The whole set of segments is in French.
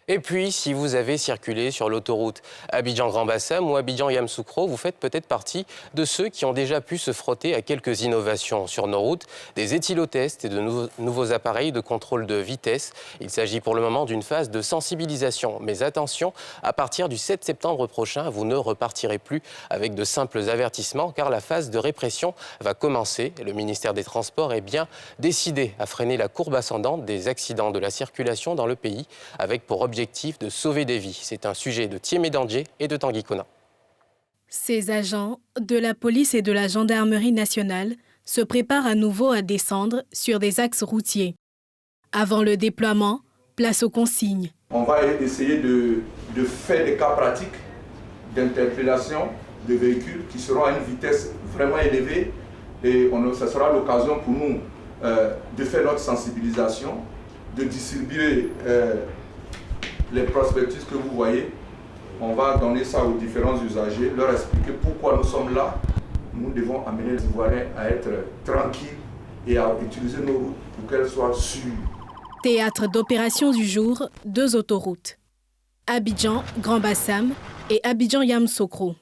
Et puis, si vous avez circulé sur l'autoroute Abidjan-Grand Bassam ou Abidjan-Yamoussoukro, vous faites peut-être partie de ceux qui ont déjà pu se frotter à quelques innovations sur nos routes, des éthylotests et de nouveaux appareils de contrôle de vitesse. Il s'agit pour le moment d'une phase de sensibilisation. Mais attention, à partir du 7 septembre prochain, vous ne repartirez plus avec de simples avertissements car la phase de répression va commencer. Le ministère des Transports est bien décidé à freiner la courbe ascendante des accidents de la circulation dans le pays avec pour objectif de sauver des vies. C'est un sujet de Thiemé Dandjé et de Tanguy Kona. Ces agents de la police et de la gendarmerie nationale se préparent à nouveau à descendre sur des axes routiers. Avant le déploiement, place aux consignes. On va essayer de faire des cas pratiques d'interpellation de véhicules qui seront à une vitesse vraiment élevée et ça sera l'occasion pour nous de faire notre sensibilisation, de distribuer les prospectus que vous voyez. On va donner ça aux différents usagers, leur expliquer pourquoi nous sommes là. Nous devons amener les Ivoiriens à être tranquilles et à utiliser nos routes pour qu'elles soient sûres. Théâtre d'opération du jour, 2 autoroutes. Abidjan-Grand Bassam et Abidjan-Yamoussoukro.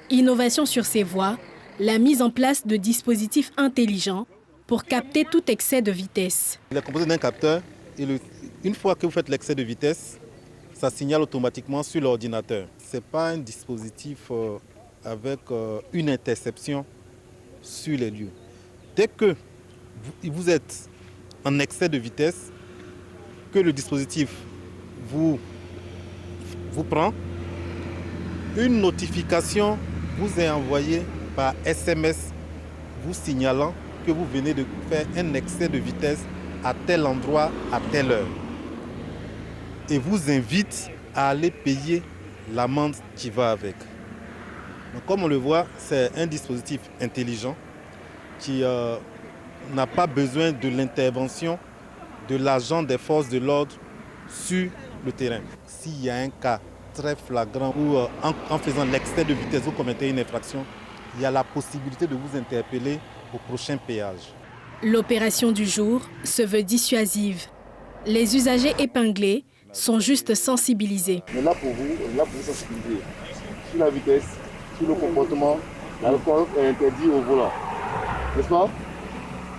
Innovation sur ces voies, la mise en place de dispositifs intelligents pour capter tout excès de vitesse. Il est composé d'un capteur et une fois que vous faites l'excès de vitesse, ça signale automatiquement sur l'ordinateur. Ce n'est pas un dispositif avec une interception sur les lieux. Dès que vous êtes en excès de vitesse, que le dispositif vous prend, une notification vous est envoyée par SMS vous signalant que vous venez de faire un excès de vitesse à tel endroit, à telle heure. Et vous invite à aller payer l'amende qui va avec. Donc, comme on le voit, c'est un dispositif intelligent qui n'a pas besoin de l'intervention de l'agent des forces de l'ordre sur le terrain. S'il y a un cas très flagrant où en faisant l'excès de vitesse, vous commettez une infraction, il y a la possibilité de vous interpeller au prochain péage. L'opération du jour se veut dissuasive. Les usagers épinglés sont juste sensibilisés. On est là pour vous sensibiliser sur la vitesse, sur le comportement. L'alcool est interdit au volant. N'est-ce pas?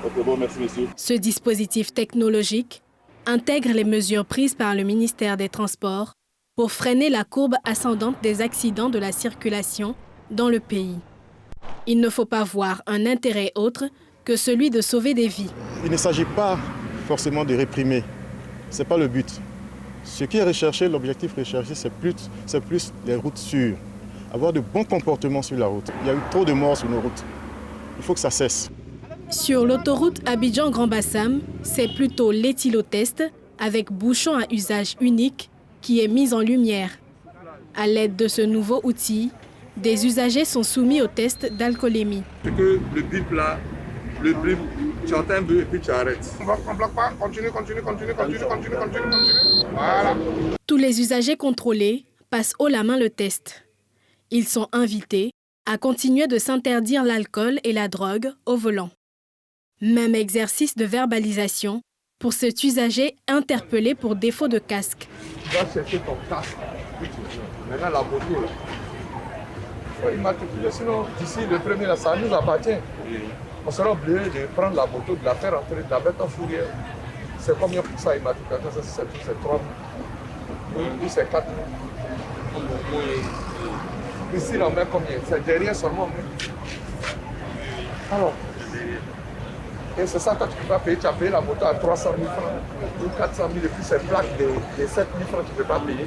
Ok, bon, merci monsieur. Ce dispositif technologique intègre les mesures prises par le ministère des Transports pour freiner la courbe ascendante des accidents de la circulation dans le pays. Il ne faut pas voir un intérêt autre que celui de sauver des vies. Il ne s'agit pas forcément de réprimer. Ce n'est pas le but. Ce qui est recherché, l'objectif recherché, c'est plus les routes sûres. Avoir de bons comportements sur la route. Il y a eu trop de morts sur nos routes. Il faut que ça cesse. Sur l'autoroute Abidjan-Grand Bassam, c'est plutôt l'éthylotest avec bouchon à usage unique qui est mis en lumière. À l'aide de ce nouveau outil, des usagers sont soumis au test d'alcoolémie. C'est que le bip là, le bip, tu entends un bruit et puis tu arrêtes. On ne bloque pas, continue. Voilà. Tous les usagers contrôlés passent haut la main le test. Ils sont invités à continuer de s'interdire l'alcool et la drogue au volant. Même exercice de verbalisation pour cet usager interpellé pour défaut de casque. Tu vas chercher ton casque. Maintenant la moto là. Il faut immatriculer, sinon d'ici le premier là, ça nous appartient. On sera obligé de prendre la moto, de la faire entrer, de la mettre en fourrière. C'est combien pour ça immatriculation? C'est 3 000. Oui, c'est 4 000. Ici, on met combien? C'est derrière seulement. Alors, et c'est ça, quand tu ne peux pas payer, tu as payé la moto à 300 000 francs ou 400 000 et puis c'est plaque de 7 000 francs, tu ne peux pas payer.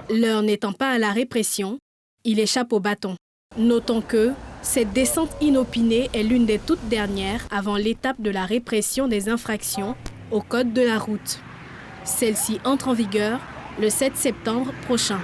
L'heure n'étant pas à la répression, il échappe au bâton. Notons que cette descente inopinée est l'une des toutes dernières avant l'étape de la répression des infractions au code de la route. Celle-ci entre en vigueur le 7 septembre prochain.